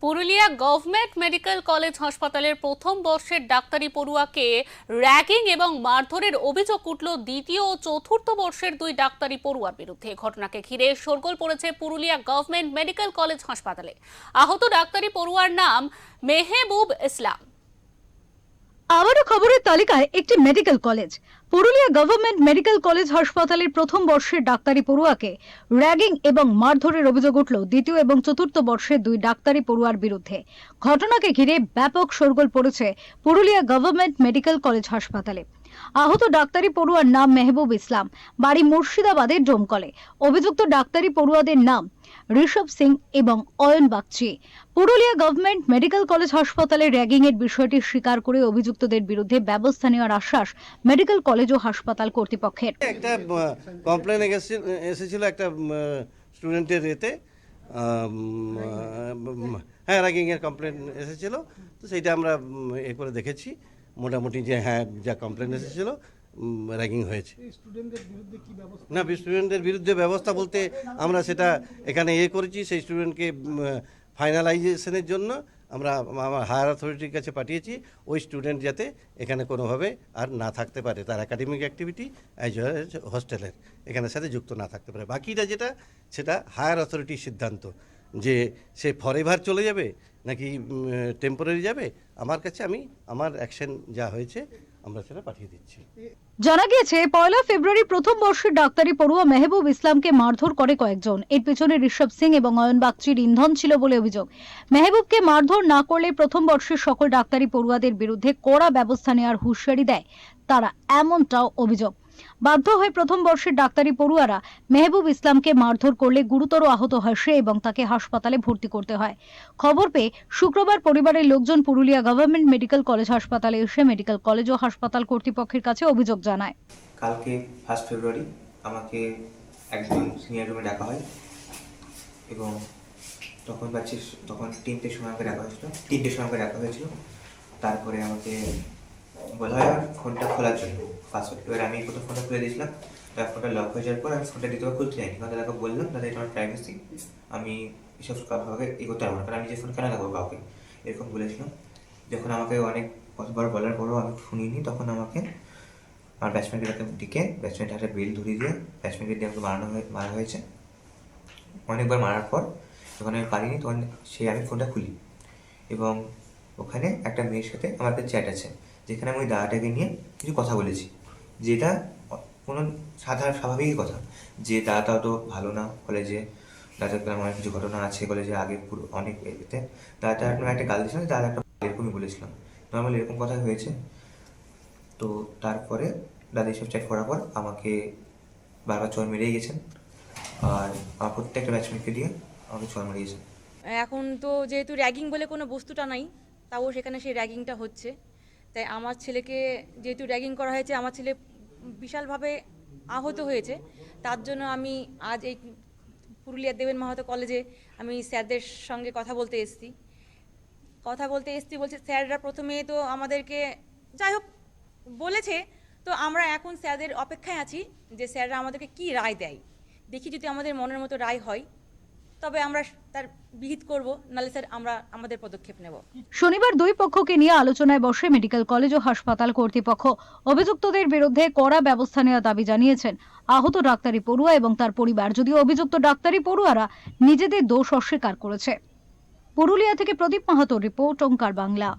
Purulia government medical college হাসপাতালের প্রথম বর্ষের ডাক্তারি পড়ুয়াকে র্যাগিং এবং মারধরের অভিযোগ উঠল দ্বিতীয় ও চতুর্থ বর্ষের দুই ডাক্তারি পড়ুয়ার বিরুদ্ধে। ঘটনাকে ঘিরে শোরগোল পড়েছে পুরুলিয়া গভর্নমেন্ট মেডিকেল কলেজ হাসপাতালে। আহত ডাক্তারি পড়ুয়ার নাম মেহবুব ইসলাম। আবারও খবরের তালিকায় একটি medical college. Purulia government medical college হাসপাতালের প্রথম বর্ষের ডাক্তারি পড়ুয়াকে র্যাগিং এবং মারধরের অভিযোগ উঠল দ্বিতীয় এবং চতুর্থ বর্ষের দুই ডাক্তারি পড়ুয়ার বিরুদ্ধে। ঘটনাকে ঘিরে ব্যাপক শোরগোল পড়েছে পুরুলিয়া গভর্নমেন্ট মেডিকেল কলেজ হাসপাতালে। আহত ডাক্তারি পড়ুয়ার নাম মেহবুব ইসলাম, বাড়ি মুর্শিদাবাদের ডোমকলে। অভিযুক্ত ডাক্তারি পড়ুয়াদের নাম ঋষভ সিং এবং Ayan Bagchi. Purulia government medical college হাসপাতালে র্যাগিং এর বিষয়টি স্বীকার করে অভিযুক্তদের বিরুদ্ধে ব্যবস্থা নেওয়ার আশ্বাস মেডিকেল কলেজ ও হাসপাতাল কর্তৃপক্ষের। একটা কমপ্লেন এসেছিল একটা স্টুডেন্টের এতে, হ্যাঁ র্যাগিং এর কমপ্লেন এসেছিল। তো সেইটা আমরা করে দেখেছি মোটামুটি যে হ্যাঁ যা কমপ্লেন এসেছিল র্যাগিং হয়েছে। না, স্টুডেন্টের বিরুদ্ধে ব্যবস্থা বলতে আমরা সেটা এখানে করেছি, সেই স্টুডেন্টকে ফাইনালাইজেশনের জন্য আমরা আমার হায়ার অথরিটির কাছে পাঠিয়েছি। ওই স্টুডেন্ট যাতে এখানে কোনোভাবে আর না থাকতে পারে, তার academic activity as well as হোস্টেলের এখানের সাথে যুক্ত না থাকতে পারে। বাকিটা যেটা সেটা হায়ার অথরিটির সিদ্ধান্ত, যে সে ফরএভার চলে যাবে নাকি টেম্পোরারি যাবে। আমার কাছে আমার অ্যাকশন যা হয়েছে আমরা সেটা পাঠিয়ে দিচ্ছি। জানা গিয়েছে 1 ফেব্রুয়ারি প্রথম বর্ষের ডাক্তারি পড়ুয়া মেহবুব ইসলামকে মারধর করে কয়েকজন। এর পেছনে ঋষভ সিং এবং অয়ন বাগচির ইন্ধন ছিল বলে অভিযোগ। মেহবুবকে মারধর না করলে প্রথম বর্ষের সকল ডাক্তারি পড়ুয়াদের বিরুদ্ধে কড়া ব্যবস্থা নেওয়ার হুঁশিয়ারি দেয় তারা, এমনটাও অভিযোগ। বাধ্য হয়ে প্রথম বর্ষের ডাক্তারি পড়ুয়ারা মেহবুব ইসলামকে মারধর করলে গুরুতর আহত হয় সে এবং তাকে হাসপাতালে ভর্তি করতে হয়। খবর পেয়ে শুক্রবার পরিবারের লোকজন পুরুলিয়া গভর্নমেন্ট মেডিকেল কলেজ হাসপাতালে এসে মেডিকেল কলেজ ও হাসপাতাল কর্তৃপক্ষের কাছে অভিযোগ জানায়। কালকে 1 ফেব্রুয়ারি আমাকে একজন সিনিয়র রুমে ডাকা হয় এবং তখন 3টের সময় আমাকে ডাকা হয়েছিল। তারপরে আমাকে বলা হয় ফোনটা খোলার জন্য পাসওয়ার্ড। এবার আমি প্রথম ফোনটা খুলে দিয়েছিলাম, তার ফোনটা লক হয়ে যাওয়ার পর আমি ফোনটা দ্বিতীয়বার খুলতে যাইনি, কারণ দাদাকে বললাম দাদা এটা আমার প্রাইভেসি, আমি এসব কাউকে এগোতে পারবো না, কারণ আমি যে ফোন কেন লাগাবো কাউকে, এরকম বলেছিলাম। যখন আমাকে অনেক কতবার বলার পরও আমি শুনিনি, তখন আমাকে আমার ব্যাটসম্যানকে ডেকে ব্যাটসম্যানটা হাতে বেল ধরিয়ে দিয়ে ব্যাটসম্যানকে দিয়ে আমাকে মারা হয়েছে। অনেকবার মারার পর যখন আমি পারিনি তখন আমি ফোনটা খুলি এবং ওখানে একটা মেয়ের সাথে আমার একটা চ্যাট আছে, যেখানে আমি ওই দাদাটাকে নিয়ে কিছু কথা বলেছি, যেটা কোনো সাধারণ স্বাভাবিকই কথা, যে দাদাটাও তো ভালো না কলেজে, দাদাকে আমার কিছু ঘটনা আছে কলেজে আগে পুরো অনেক এতে, দাদাটা একটা গাল দিয়েছিলাম, দাদা একটা এরকমই বলেছিলাম, নর্মাল এরকম কথা হয়েছে। তো তারপরে দাদা এইসব চ্যাট করার পর আমাকে বারবার চর মেরেই গেছেন, আর আমার প্রত্যেকটা ব্যাটসম্যানকে দিয়ে আমাকে চর মেরিয়েছেন। এখন তো যেহেতু র্যাগিং বলে কোনো বস্তুটা নাই, তাও সেখানে সেই র্যাগিংটা হচ্ছে। তাই আমার ছেলেকে যেহেতু র্যাগিং করা হয়েছে, আমার ছেলে বিশালভাবে আহত হয়েছে। তার জন্য আমি আজ এই পুরুলিয়া দেবেন মাহাতো কলেজে আমি স্যারদের সঙ্গে কথা বলতে এসেছি। বলছে স্যাররা প্রথমে তো আমাদেরকে যাই হোক বলেছে, তো আমরা এখন স্যারদের অপেক্ষায় আছি যে স্যাররা আমাদেরকে কি রায় দেয়। দেখি যদি আমাদের মনের মতো রায় হয় তবে আমরা তার বিহিত করব, নাহলে স্যার আমরা আমাদের পদক্ষেপ নেব। শনিবার দুই পক্ষকে নিয়ে আলোচনায় বসে মেডিকেল কলেজ ও হাসপাতাল কর্তৃপক্ষ। অভিযুক্তদের বিরুদ্ধে কড়া ব্যবস্থা নেওয়ার দাবি জানিয়েছেন আহত ডাক্তারি পড়ুয়া এবং তার পরিবার, যদিও অভিযুক্ত ডাক্তারি পড়ুয়ারা নিজেদের দোষ অস্বীকার করেছে। পুরুলিয়া থেকে প্রদীপ মাহাতোর রিপোর্ট, ওঙ্কার বাংলা।